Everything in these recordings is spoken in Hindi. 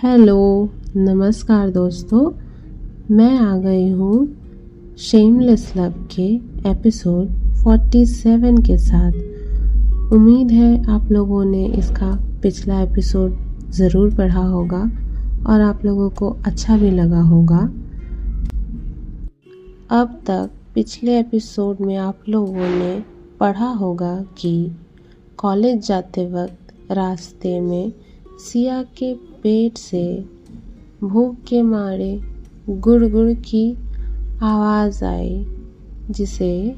हेलो, नमस्कार दोस्तों। मैं आ गई हूँ शेमलेस लव के एपिसोड 47 के साथ। उम्मीद है आप लोगों ने इसका पिछला एपिसोड ज़रूर पढ़ा होगा और आप लोगों को अच्छा भी लगा होगा। अब तक पिछले एपिसोड में आप लोगों ने पढ़ा होगा कि कॉलेज जाते वक्त रास्ते में सिया के पेट से भूख के मारे गुड़-गुड़ की आवाज़ आई, जिसे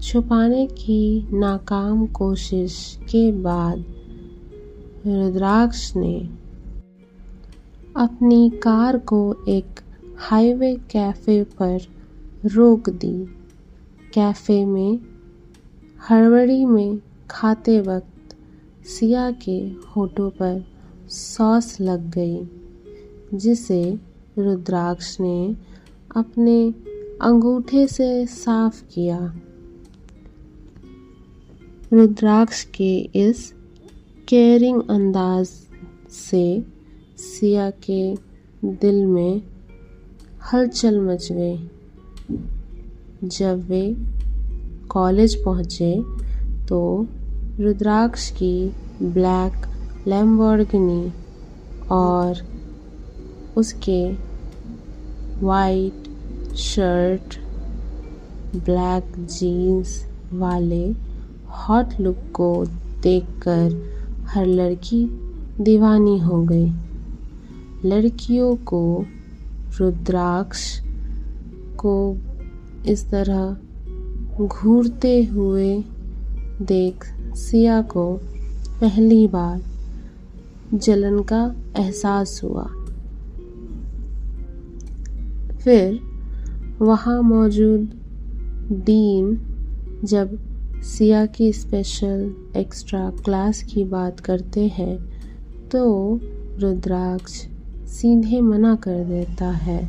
छुपाने की नाकाम कोशिश के बाद रुद्राक्ष ने अपनी कार को एक हाईवे कैफ़े पर रोक दी। कैफ़े में हड़बड़ी में खाते वक्त सिया के होठों पर सॉस लग गई, जिसे रुद्राक्ष ने अपने अंगूठे से साफ किया। रुद्राक्ष के इस केयरिंग अंदाज से सिया के दिल में हलचल मच गई। जब वे कॉलेज पहुँचे तो रुद्राक्ष की ब्लैक लैम्बोर्गिनी और उसके वाइट शर्ट, ब्लैक जीन्स वाले हॉट लुक को देखकर हर लड़की दीवानी हो गई। लड़कियों को रुद्राक्ष को इस तरह घूरते हुए देख सिया को पहली बार जलन का एहसास हुआ। फिर वहाँ मौजूद डीन जब सिया की स्पेशल एक्स्ट्रा क्लास की बात करते हैं तो रुद्राक्ष सीधे मना कर देता है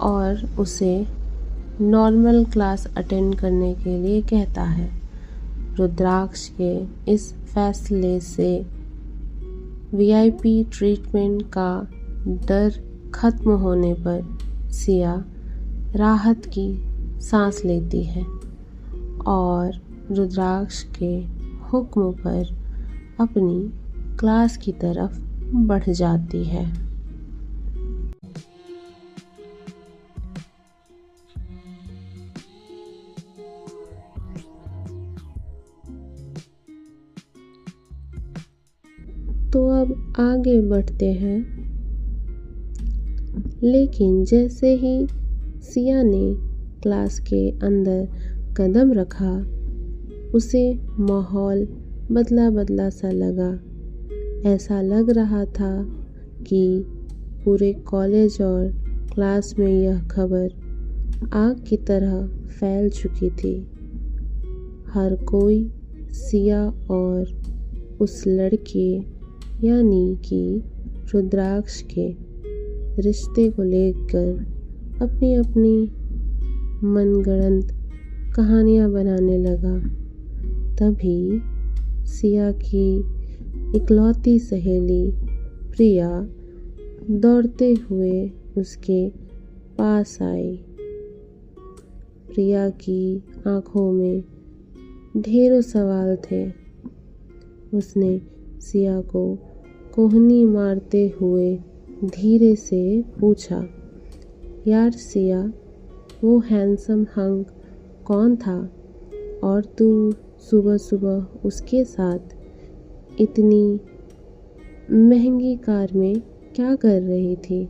और उसे नॉर्मल क्लास अटेंड करने के लिए कहता है। रुद्राक्ष के इस फैसले से वीआईपी ट्रीटमेंट का डर खत्म होने पर सिया राहत की सांस लेती है और रुद्राक्ष के हुक्म पर अपनी क्लास की तरफ बढ़ जाती है। तो अब आगे बढ़ते हैं। लेकिन जैसे ही सिया ने क्लास के अंदर कदम रखा, उसे माहौल बदला बदला सा लगा। ऐसा लग रहा था कि पूरे कॉलेज और क्लास में यह खबर आग की तरह फैल चुकी थी। हर कोई सिया और उस लड़के यानी कि रुद्राक्ष के रिश्ते को लेकर अपनी अपनी मनगढ़ंत कहानियाँ बनाने लगा। तभी सिया की इकलौती सहेली प्रिया दौड़ते हुए उसके पास आई। प्रिया की आँखों में ढेरों सवाल थे। उसने सिया को कोहनी मारते हुए धीरे से पूछा, यार सिया, वो हैंडसम हंक कौन था और तू सुबह सुबह उसके साथ इतनी महंगी कार में क्या कर रही थी?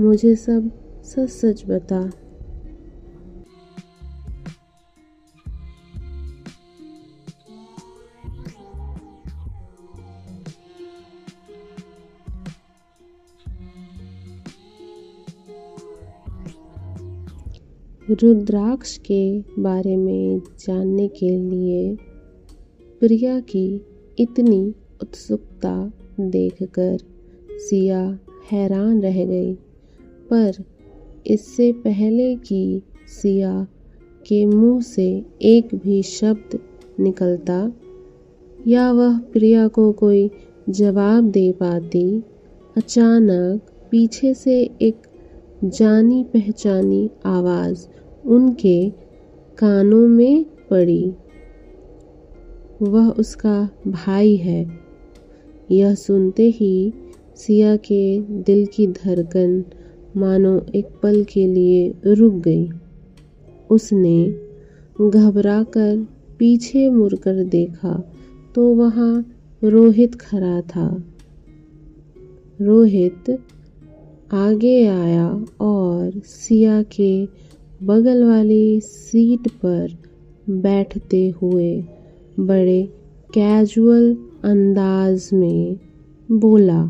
मुझे सब सच सच बता। रुद्राक्ष के बारे में जानने के लिए प्रिया की इतनी उत्सुकता देखकर सिया हैरान रह गई। पर इससे पहले कि सिया के मुंह से एक भी शब्द निकलता या वह प्रिया को कोई जवाब दे पाती, अचानक पीछे से एक जानी पहचानी आवाज़ उनके कानों में पड़ी। वह उसका भाई है। यह सुनते ही सिया के दिल की धड़कन मानो एक पल के लिए रुक गई। उसने घबराकर पीछे मुड़कर देखा तो वहाँ रोहित खड़ा था। रोहित आगे आया और सिया के बगल वाली सीट पर बैठते हुए बड़े कैजुअल अंदाज में बोला,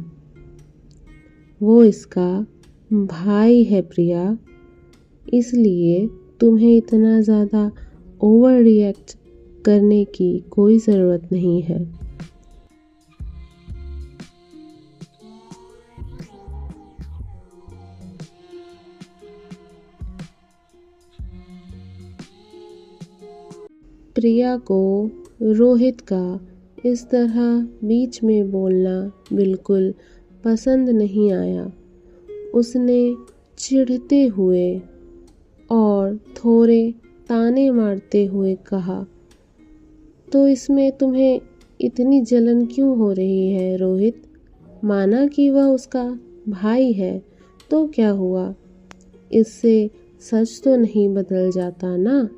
वो इसका भाई है प्रिया, इसलिए तुम्हें इतना ज़्यादा ओवर रिएक्ट करने की कोई ज़रूरत नहीं है। प्रिया को रोहित का इस तरह बीच में बोलना बिल्कुल पसंद नहीं आया। उसने चिढ़ते हुए और थोड़े ताने मारते हुए कहा, तो इसमें तुम्हें इतनी जलन क्यों हो रही है रोहित? माना कि वह उसका भाई है तो क्या हुआ? इससे सच तो नहीं बदल जाता ना।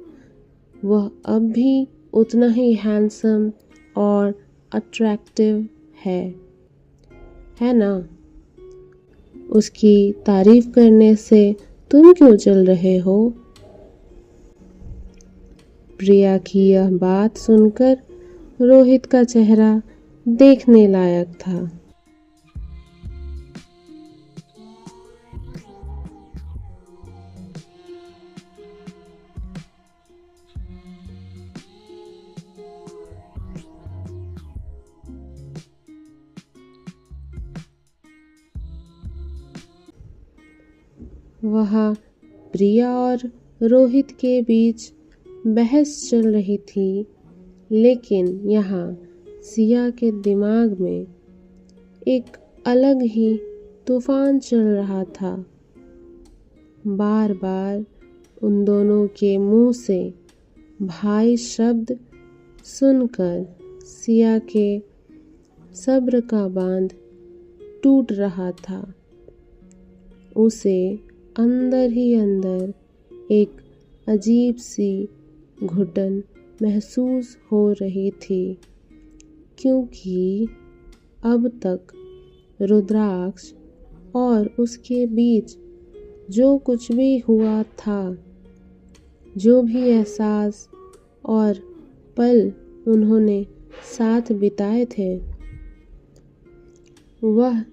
वह अब भी उतना ही हैंडसम और अट्रैक्टिव है ना? उसकी तारीफ करने से तुम क्यों जल रहे हो? प्रिया की यह बात सुनकर रोहित का चेहरा देखने लायक था। वहाँ प्रिया और रोहित के बीच बहस चल रही थी, लेकिन यहाँ सिया के दिमाग में एक अलग ही तूफान चल रहा था। बार बार उन दोनों के मुंह से भाई शब्द सुनकर सिया के सब्र का बांध टूट रहा था। उसे अंदर ही अंदर एक अजीब सी घुटन महसूस हो रही थी, क्योंकि अब तक रुद्राक्ष और उसके बीच जो कुछ भी हुआ था, जो भी एहसास और पल उन्होंने साथ बिताए थे, वह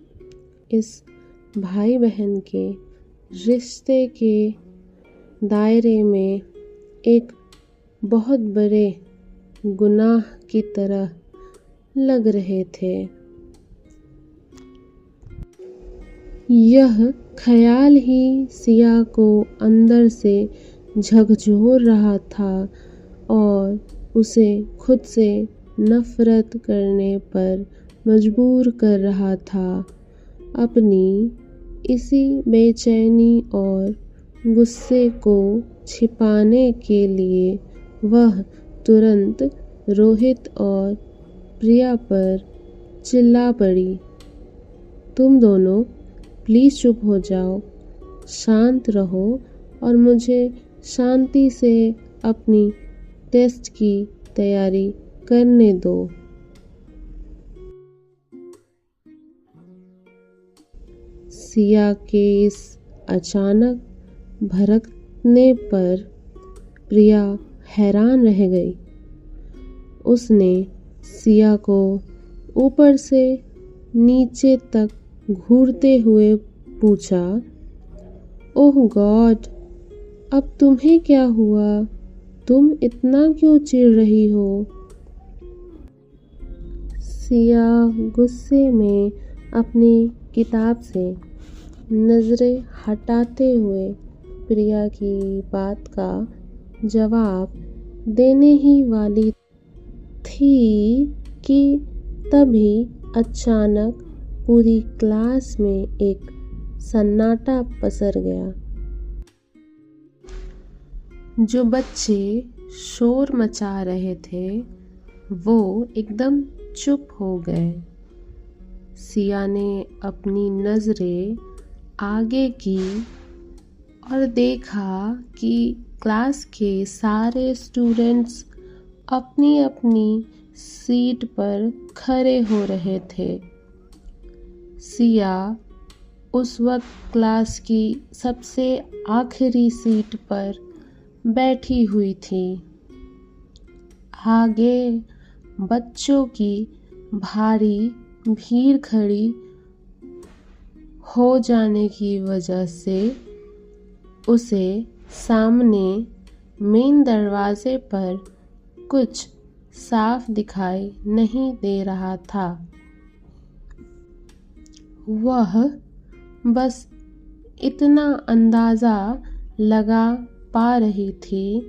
इस भाई बहन के रिश्ते के दायरे में एक बहुत बड़े गुनाह की तरह लग रहे थे। यह ख्याल ही सिया को अंदर से झकझोर रहा था और उसे खुद से नफरत करने पर मजबूर कर रहा था। अपनी इसी बेचैनी और गुस्से को छिपाने के लिए वह तुरंत रोहित और प्रिया पर चिल्ला पड़ी, तुम दोनों प्लीज़ चुप हो जाओ, शांत रहो और मुझे शांति से अपनी टेस्ट की तैयारी करने दो। सिया के इस अचानक भड़कने पर प्रिया हैरान रह गई। उसने सिया को ऊपर से नीचे तक घूरते हुए पूछा, ओह गॉड, अब तुम्हें क्या हुआ? तुम इतना क्यों चिढ़ रही हो? सिया गुस्से में अपनी किताब से नज़रें हटाते हुए प्रिया की बात का जवाब देने ही वाली थी कि तभी अचानक पूरी क्लास में एक सन्नाटा पसर गया। जो बच्चे शोर मचा रहे थे वो एकदम चुप हो गए। सिया ने अपनी नज़रें आगे की और देखा कि क्लास के सारे स्टूडेंट्स अपनी अपनी सीट पर खड़े हो रहे थे। सिया उस वक्त क्लास की सबसे आखिरी सीट पर बैठी हुई थी। आगे बच्चों की भारी भीड़ खड़ी हो जाने की वजह से उसे सामने मेन दरवाजे पर कुछ साफ दिखाई नहीं दे रहा था। वह बस इतना अंदाज़ा लगा पा रही थी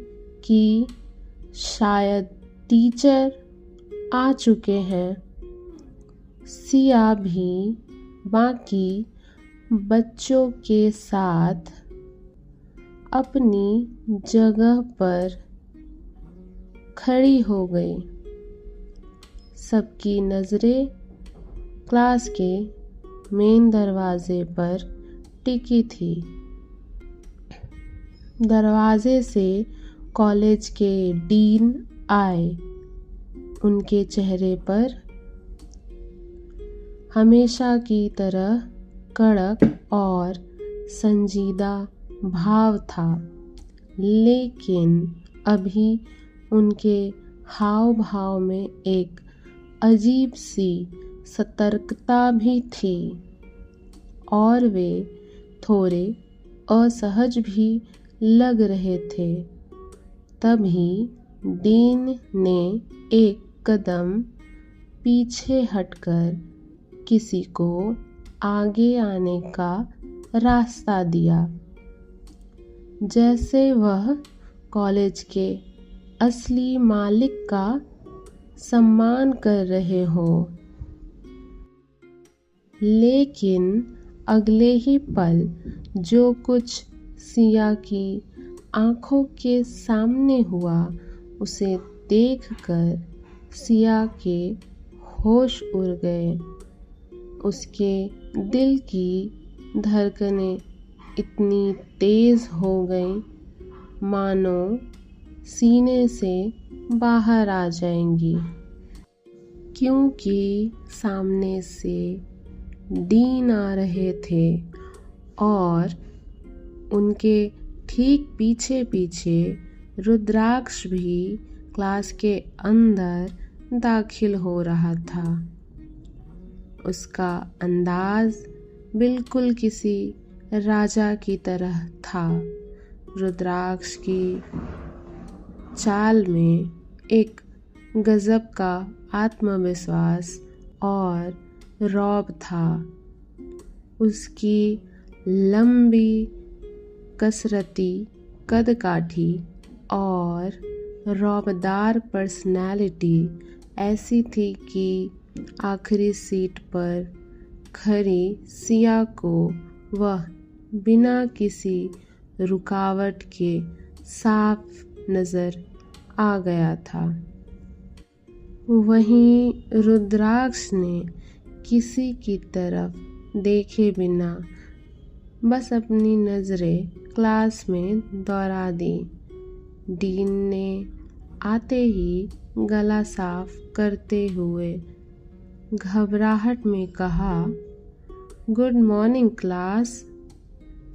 कि शायद टीचर आ चुके हैं। सिया भी बाकी बच्चों के साथ अपनी जगह पर खड़ी हो गई। सबकी नज़रें क्लास के मेन दरवाजे पर टिकी थी। दरवाजे से कॉलेज के डीन आए। उनके चेहरे पर हमेशा की तरह कड़क और संजीदा भाव था, लेकिन अभी उनके हाव भाव में एक अजीब सी सतर्कता भी थी और वे थोड़े असहज भी लग रहे थे। तभी डीन ने एक कदम पीछे हटकर किसी को आगे आने का रास्ता दिया, जैसे वह कॉलेज के असली मालिक का सम्मान कर रहे हो। लेकिन अगले ही पल जो कुछ सिया की आंखों के सामने हुआ उसे देखकर सिया के होश उड़ गए। उसके दिल की धड़कनें इतनी तेज हो गईं मानो सीने से बाहर आ जाएंगी, क्योंकि सामने से डीन आ रहे थे और उनके ठीक पीछे पीछे रुद्राक्ष भी क्लास के अंदर दाखिल हो रहा था। उसका अंदाज बिल्कुल किसी राजा की तरह था। रुद्राक्ष की चाल में एक गजब का आत्मविश्वास और रौब था। उसकी लंबी कसरती कदकाठी और रौबदार पर्सनैलिटी ऐसी थी कि आखिरी सीट पर खड़ी सिया को वह बिना किसी रुकावट के साफ नज़र आ गया था। वहीं रुद्राक्ष ने किसी की तरफ देखे बिना बस अपनी नज़रें क्लास में दौड़ा दी। डीन ने आते ही गला साफ करते हुए घबराहट में कहा, गुड मॉर्निंग क्लास।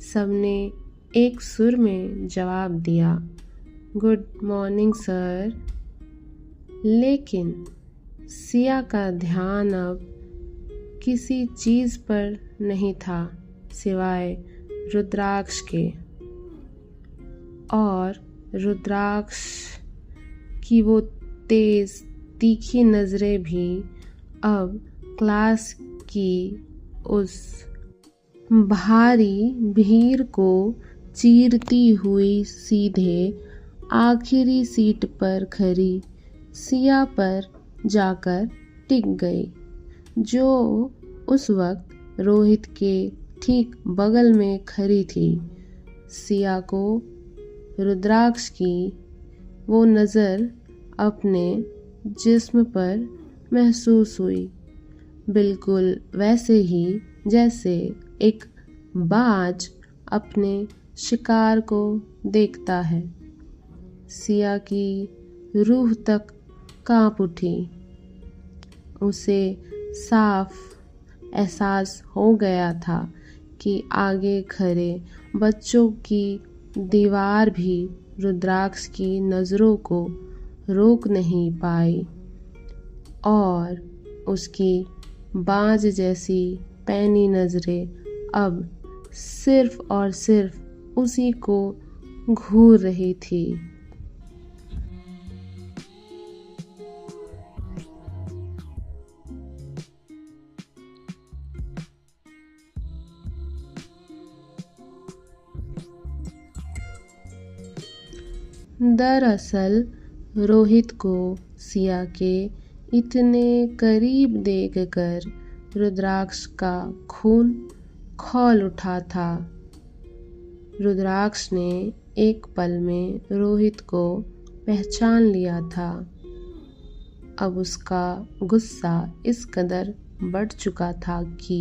सबने एक सुर में जवाब दिया, गुड मॉर्निंग सर। लेकिन सिया का ध्यान अब किसी चीज़ पर नहीं था सिवाय रुद्राक्ष के, और रुद्राक्ष की वो तेज तीखी नज़रें भी अब क्लास की उस भारी भीड़ को चीरती हुई सीधे आखिरी सीट पर खड़ी सिया पर जाकर टिक गई, जो उस वक्त रोहित के ठीक बगल में खड़ी थी। सिया को रुद्राक्ष की वो नज़र अपने जिस्म पर महसूस हुई, बिल्कुल वैसे ही जैसे एक बाज अपने शिकार को देखता है। सिया की रूह तक कांप उठी। उसे साफ एहसास हो गया था कि आगे खड़े बच्चों की दीवार भी रुद्राक्ष की नज़रों को रोक नहीं पाई और उसकी बाज जैसी पैनी नज़रें अब सिर्फ और सिर्फ उसी को घूर रही थी। दरअसल रोहित को सिया के इतने करीब देखकर रुद्राक्ष का खून खौल उठा था। रुद्राक्ष ने एक पल में रोहित को पहचान लिया था। अब उसका गुस्सा इस कदर बढ़ चुका था कि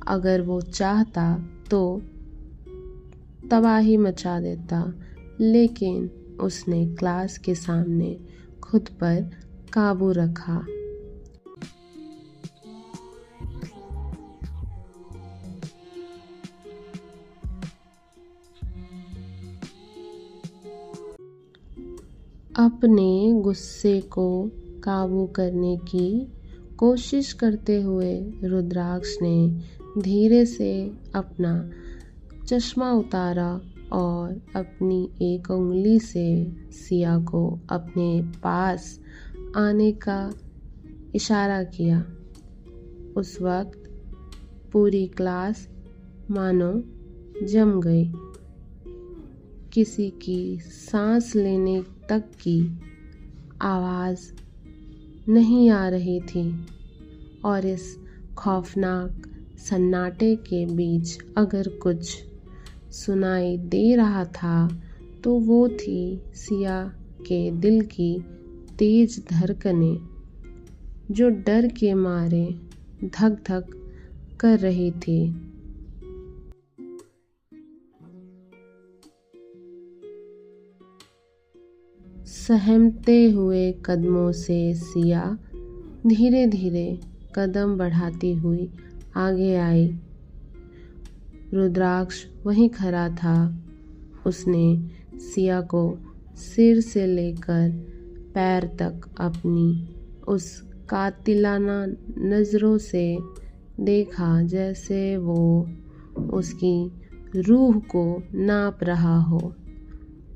अगर वो चाहता तो तबाही मचा देता, लेकिन उसने क्लास के सामने खुद पर काबू रखा। अपने गुस्से को काबू करने की कोशिश करते हुए रुद्राक्ष ने धीरे से अपना चश्मा उतारा और अपनी एक उंगली से सिया को अपने पास आने का इशारा किया। उस वक्त पूरी क्लास मानो जम गई। किसी की सांस लेने तक की आवाज़ नहीं आ रही थी और इस खौफनाक सन्नाटे के बीच अगर कुछ सुनाई दे रहा था तो वो थी सिया के दिल की तेज धड़कनें, जो डर के मारे धक धक कर रही थी। सहमते हुए कदमों से सिया धीरे धीरे कदम बढ़ाती हुई आगे आई। रुद्राक्ष वहीं खड़ा था। उसने सिया को सिर से लेकर पैर तक अपनी उस कातिलाना नज़रों से देखा, जैसे वो उसकी रूह को नाप रहा हो,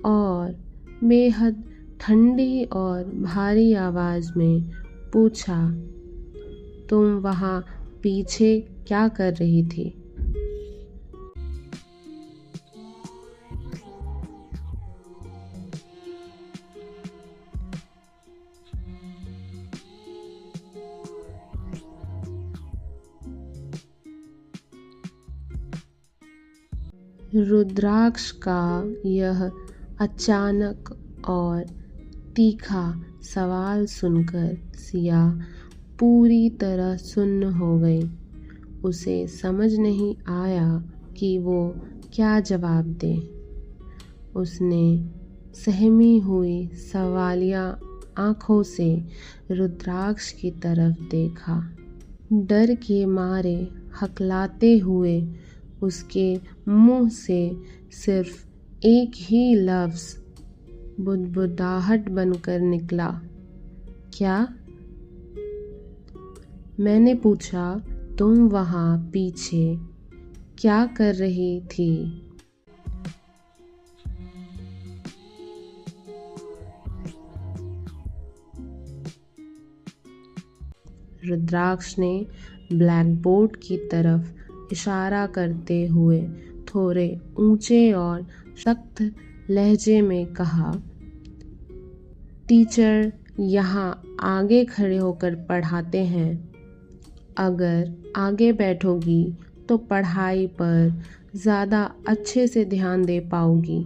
और बेहद ठंडी और भारी आवाज़ में पूछा, तुम वहाँ पीछे क्या कर रही थी? रुद्राक्ष का यह अचानक और तीखा सवाल सुनकर सिया पूरी तरह सुन्न हो गई। उसे समझ नहीं आया कि वो क्या जवाब दे। उसने सहमी हुई सवालिया आँखों से रुद्राक्ष की तरफ देखा। डर के मारे हकलाते हुए उसके मुंह से सिर्फ एक ही लफ्ज़ बुदबुदाहट बनकर निकला, क्या? मैंने पूछा, तुम वहाँ पीछे क्या कर रही थी? रुद्राक्ष ने ब्लैक बोर्ड की तरफ इशारा करते हुए थोड़े ऊंचे और सख्त लहजे में कहा, टीचर यहाँ आगे खड़े होकर पढ़ाते हैं अगर आगे बैठोगी तो पढ़ाई पर ज़्यादा अच्छे से ध्यान दे पाओगी।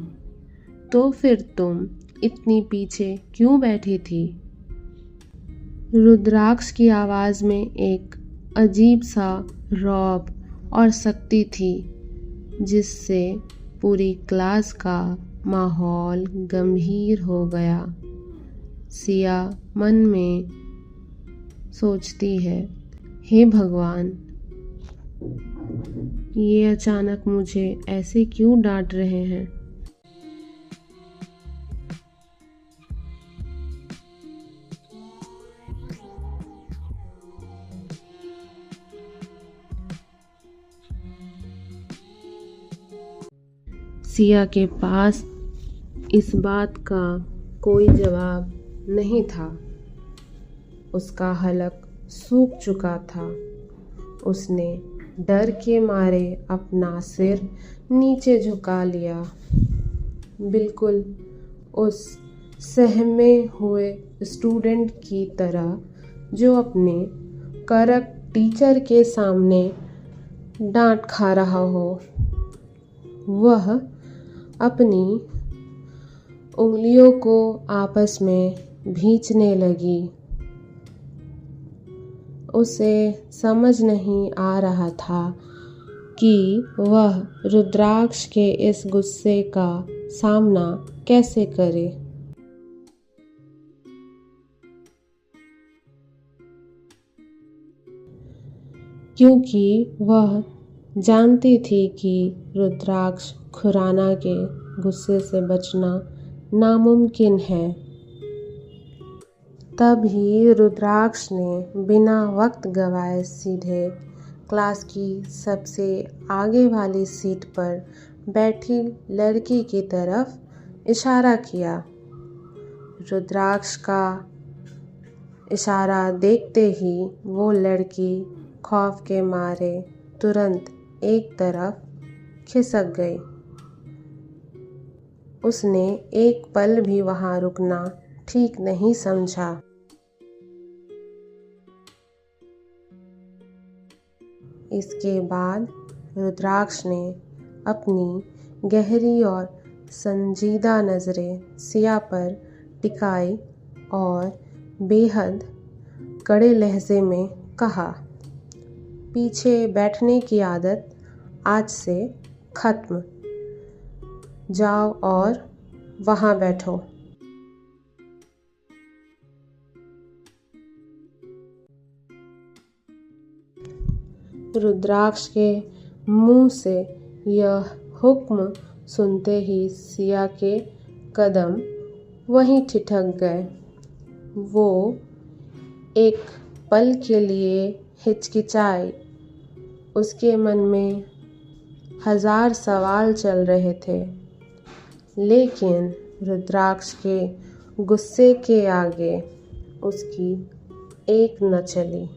तो फिर तुम इतनी पीछे क्यों बैठी थी? रुद्राक्ष की आवाज़ में एक अजीब सा रौब और शक्ति थी जिससे पूरी क्लास का माहौल गंभीर हो गया। सिया मन में सोचती है, हे भगवान, ये अचानक मुझे ऐसे क्यों डांट रहे हैं? सिया के पास इस बात का कोई जवाब नहीं था। उसका हलक सूख चुका था। उसने डर के मारे अपना सिर नीचे झुका लिया, बिल्कुल उस सहमे हुए स्टूडेंट की तरह जो अपने कड़क टीचर के सामने डांट खा रहा हो। वह अपनी उंगलियों को आपस में भींचने लगी। उसे समझ नहीं आ रहा था कि वह रुद्राक्ष के इस गुस्से का सामना कैसे करे। क्योंकि वह जानती थी कि रुद्राक्ष खुराना के गुस्से से बचना नामुमकिन है। तभी रुद्राक्ष ने बिना वक्त गवाए सीधे क्लास की सबसे आगे वाली सीट पर बैठी लड़की की तरफ इशारा किया। रुद्राक्ष का इशारा देखते ही वो लड़की खौफ के मारे तुरंत एक तरफ खिसक गई। उसने एक पल भी वहां रुकना ठीक नहीं समझा। इसके बाद रुद्राक्ष ने अपनी गहरी और संजीदा नज़रें सिया पर टिकाई और बेहद कड़े लहजे में कहा, पीछे बैठने की आदत आज से खत्म। जाओ और वहां बैठो। रुद्राक्ष के मुंह से यह हुक्म सुनते ही सिया के कदम वहीं ठिठक गए। वो एक पल के लिए हिचकिचाई। उसके मन में हजार सवाल चल रहे थे, लेकिन रुद्राक्ष के गुस्से के आगे उसकी एक न चली।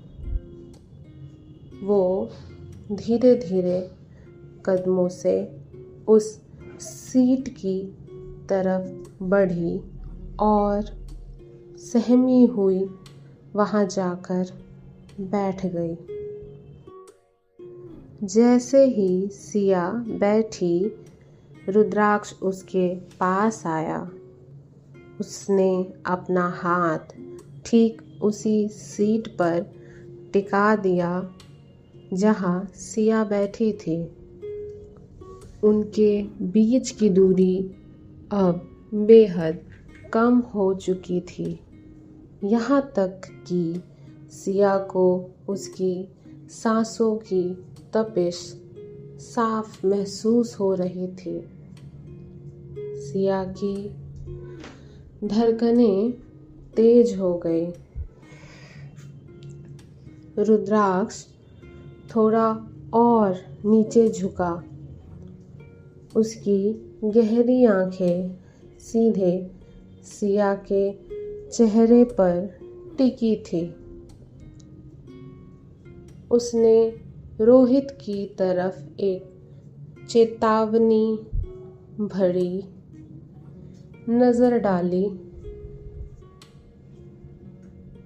वो धीरे धीरे कदमों से उस सीट की तरफ बढ़ी और सहमी हुई वहां जाकर बैठ गई। जैसे ही सिया बैठी, रुद्राक्ष उसके पास आया। उसने अपना हाथ ठीक उसी सीट पर टिका दिया जहां सिया बैठी थी। उनके बीच की दूरी अब बेहद कम हो चुकी थी, यहाँ तक कि सिया को उसकी सांसों की तपिश साफ महसूस हो रही थी। सिया की धड़कनें तेज हो गई। रुद्राक्ष थोड़ा और नीचे झुका। उसकी गहरी आंखें सीधे सिया के चेहरे पर टिकी थी। उसने रोहित की तरफ एक चेतावनी भरी नजर डाली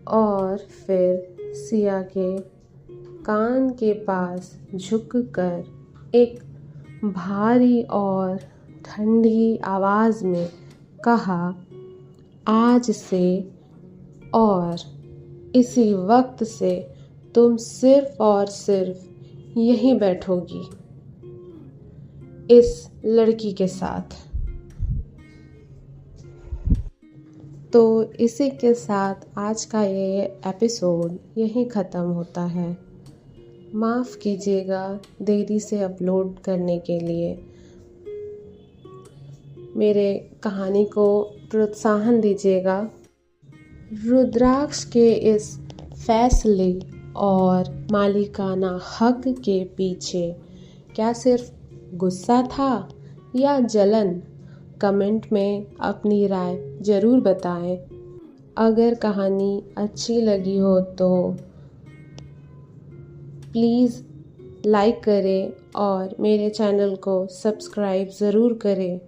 और फिर सिया के कान के पास झुककर एक भारी और ठंडी आवाज़ में कहा, आज से और इसी वक्त से तुम सिर्फ और सिर्फ यहीं बैठोगी इस लड़की के साथ। तो इसी के साथ आज का ये एपिसोड यहीं ख़त्म होता है। माफ़ कीजिएगा देरी से अपलोड करने के लिए। मेरे कहानी को प्रोत्साहन दीजिएगा। रुद्राक्ष के इस फैसले और मालिकाना हक के पीछे क्या सिर्फ गुस्सा था या जलन? कमेंट में अपनी राय ज़रूर बताएं। अगर कहानी अच्छी लगी हो तो प्लीज़ लाइक करें और मेरे चैनल को सब्सक्राइब ज़रूर करें।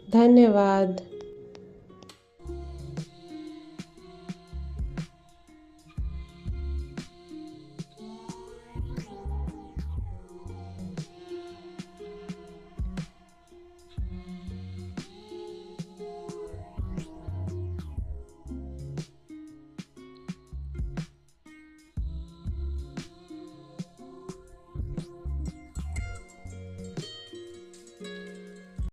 धन्यवाद।